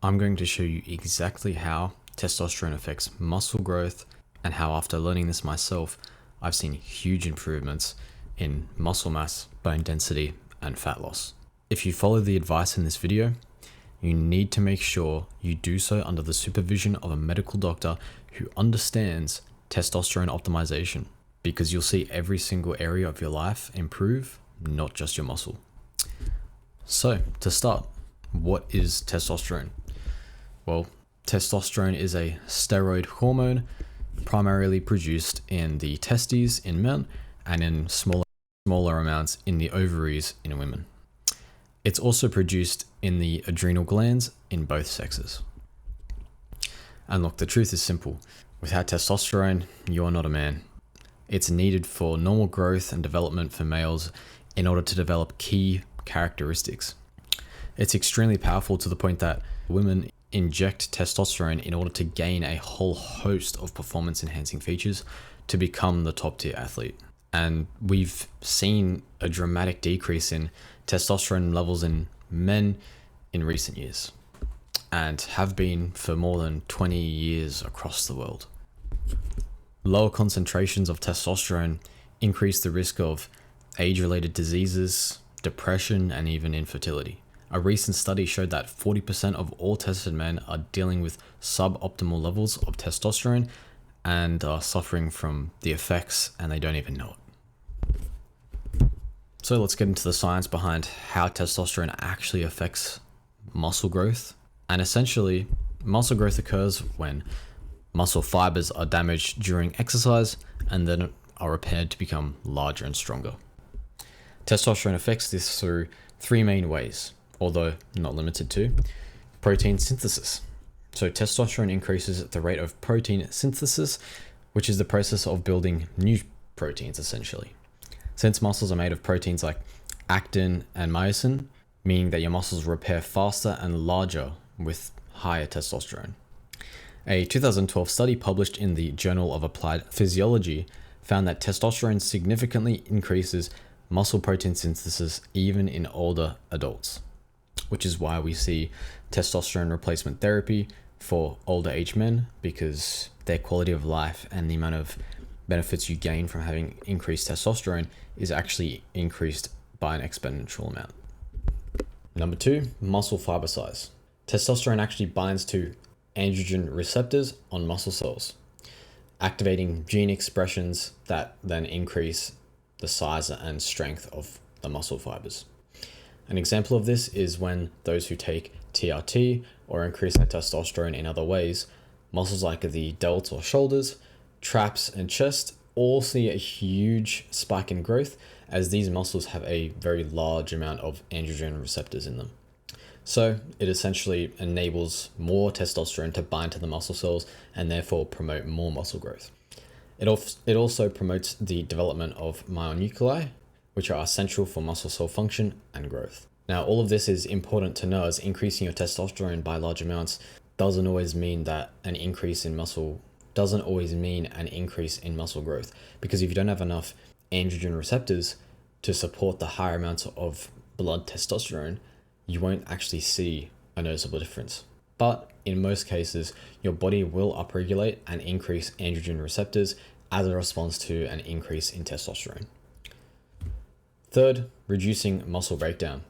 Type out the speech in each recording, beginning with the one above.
I'm going to show you exactly how testosterone affects muscle growth and how, after learning this myself, I've seen huge improvements in muscle mass, bone density, and fat loss. If you follow the advice in this video, you need to make sure you do so under the supervision of a medical doctor who understands testosterone optimization, because you'll see every single area of your life improve, not just your muscle. So, to start, what is testosterone? Well, testosterone is a steroid hormone primarily produced in the testes in men and in smaller amounts in the ovaries in women. It's also produced in the adrenal glands in both sexes. And look, the truth is simple. Without testosterone, you're not a man. It's needed for normal growth and development for males in order to develop key characteristics. It's extremely powerful to the point that women inject testosterone in order to gain a whole host of performance enhancing features to become the top tier athlete. And we've seen a dramatic decrease in testosterone levels in men in recent years, and have been for more than 20 years across the world. Lower concentrations of testosterone increase the risk of age-related diseases, depression, and even infertility. A recent study showed that 40% of all tested men are dealing with suboptimal levels of testosterone and are suffering from the effects, and they don't even know it. So let's get into the science behind how testosterone actually affects muscle growth. And essentially, muscle growth occurs when muscle fibers are damaged during exercise and then are repaired to become larger and stronger. Testosterone affects this through three main ways, although not limited to: protein synthesis. So testosterone increases the rate of protein synthesis, which is the process of building new proteins essentially. Since muscles are made of proteins like actin and myosin, meaning that your muscles repair faster and larger with higher testosterone. A 2012 study published in the Journal of Applied Physiology found that testosterone significantly increases muscle protein synthesis even in older adults, which is why we see testosterone replacement therapy for older age men, because their quality of life and the amount of benefits you gain from having increased testosterone is actually increased by an exponential amount. Number two, muscle fiber size. Testosterone actually binds to androgen receptors on muscle cells, activating gene expressions that then increase the size and strength of the muscle fibers. An example of this is when those who take TRT or increase their testosterone in other ways, muscles like the delts or shoulders, traps, and chest all see a huge spike in growth, as these muscles have a very large amount of androgen receptors in them. So it essentially enables more testosterone to bind to the muscle cells and therefore promote more muscle growth. It also promotes the development of myonuclei, which are essential for muscle cell function and growth. Now, all of this is important to know, as increasing your testosterone by large amounts doesn't always mean an increase in muscle growth, because if you don't have enough androgen receptors to support the higher amounts of blood testosterone, you won't actually see a noticeable difference. But in most cases, your body will upregulate and increase androgen receptors as a response to an increase in testosterone. Third, reducing muscle breakdown.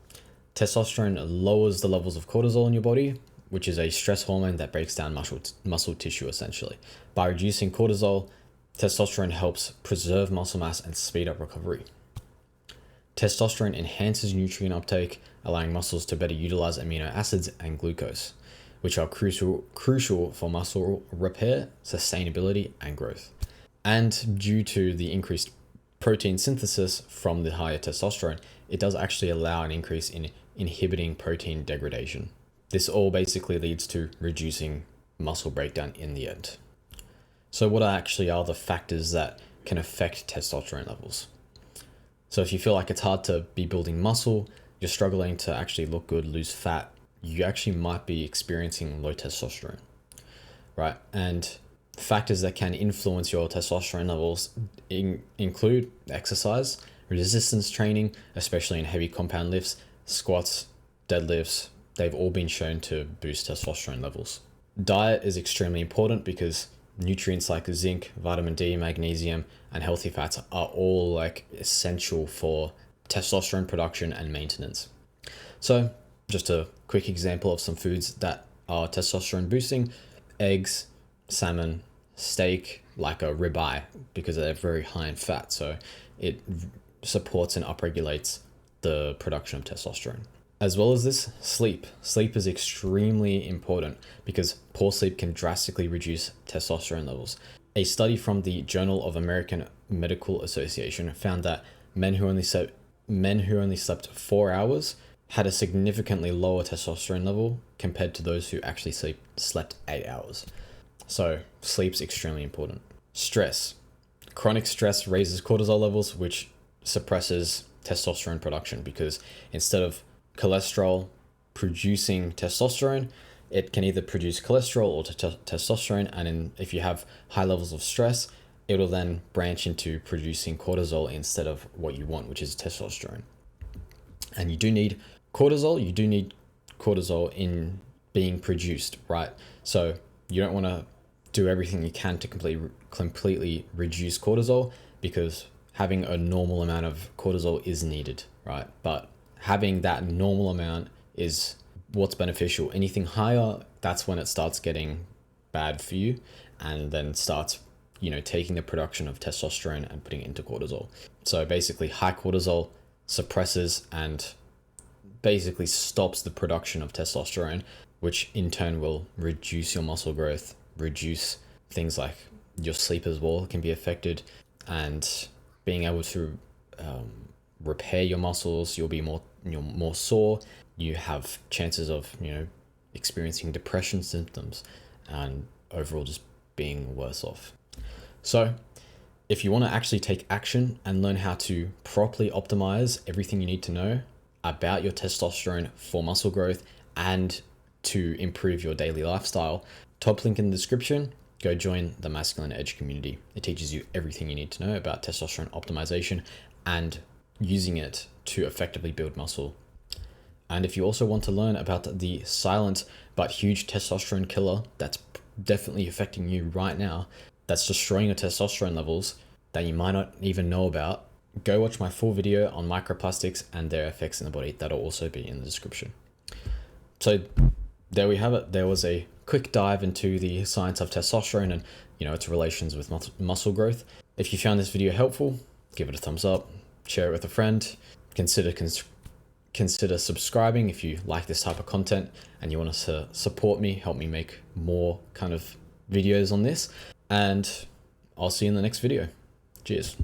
Testosterone lowers the levels of cortisol in your body, which is a stress hormone that breaks down muscle tissue essentially. By reducing cortisol, testosterone helps preserve muscle mass and speed up recovery. Testosterone enhances nutrient uptake, allowing muscles to better utilize amino acids and glucose, which are crucial for muscle repair, sustainability, and growth. And due to the increased protein synthesis from the higher testosterone, it does actually allow an increase in inhibiting protein degradation. This all basically leads to reducing muscle breakdown in the end. So what actually are the factors that can affect testosterone levels? So if you feel like it's hard to be building muscle, you're struggling to actually look good, lose fat, you actually might be experiencing low testosterone, right? And factors that can influence your testosterone levels include exercise, resistance training, especially in heavy compound lifts, squats, deadlifts, they've all been shown to boost testosterone levels. Diet is extremely important because nutrients like zinc, vitamin D, magnesium, and healthy fats are all like essential for testosterone production and maintenance. So just a quick example of some foods that are testosterone boosting: eggs, salmon, steak, like a ribeye, because they're very high in fat. So it supports and upregulates the production of testosterone. As well as this, sleep. Sleep is extremely important because poor sleep can drastically reduce testosterone levels. A study from the Journal of American Medical Association found that men who only slept 4 hours had a significantly lower testosterone level compared to those who actually slept 8 hours. So sleep's extremely important. Stress. Chronic stress raises cortisol levels, which suppresses testosterone production, because instead of cholesterol producing testosterone, it can either produce cholesterol or testosterone. And if you have high levels of stress, it'll then branch into producing cortisol instead of what you want, which is testosterone. And you do need cortisol. You do need cortisol in being produced, right? So you don't want to do everything you can to completely reduce cortisol, because having a normal amount of cortisol is needed, right? But having that normal amount is what's beneficial. Anything higher, that's when it starts getting bad for you, and then starts, taking the production of testosterone and putting it into cortisol. So basically, high cortisol suppresses and basically stops the production of testosterone, which in turn will reduce your muscle growth, reduce things like your sleep as well can be affected, and being able to repair your muscles. You'll be more sore. You have chances of experiencing depression symptoms, and overall just being worse off. So if you want to actually take action and learn how to properly optimize everything you need to know about your testosterone for muscle growth and to improve your daily lifestyle, top link in the description. Go join the Masculine Edge community. It teaches you everything you need to know about testosterone optimization and using it to effectively build muscle. And if you also want to learn about the silent but huge testosterone killer that's definitely affecting you right now, that's destroying your testosterone levels that you might not even know about, go watch my full video on microplastics and their effects in the body. That'll also be in the description. So there we have it. There was a quick dive into the science of testosterone and its relations with muscle growth. If you found this video helpful, give it a thumbs up, share it with a friend, consider subscribing if you like this type of content and you want us to support me, help me make more kind of videos on this. And I'll see you in the next video. Cheers.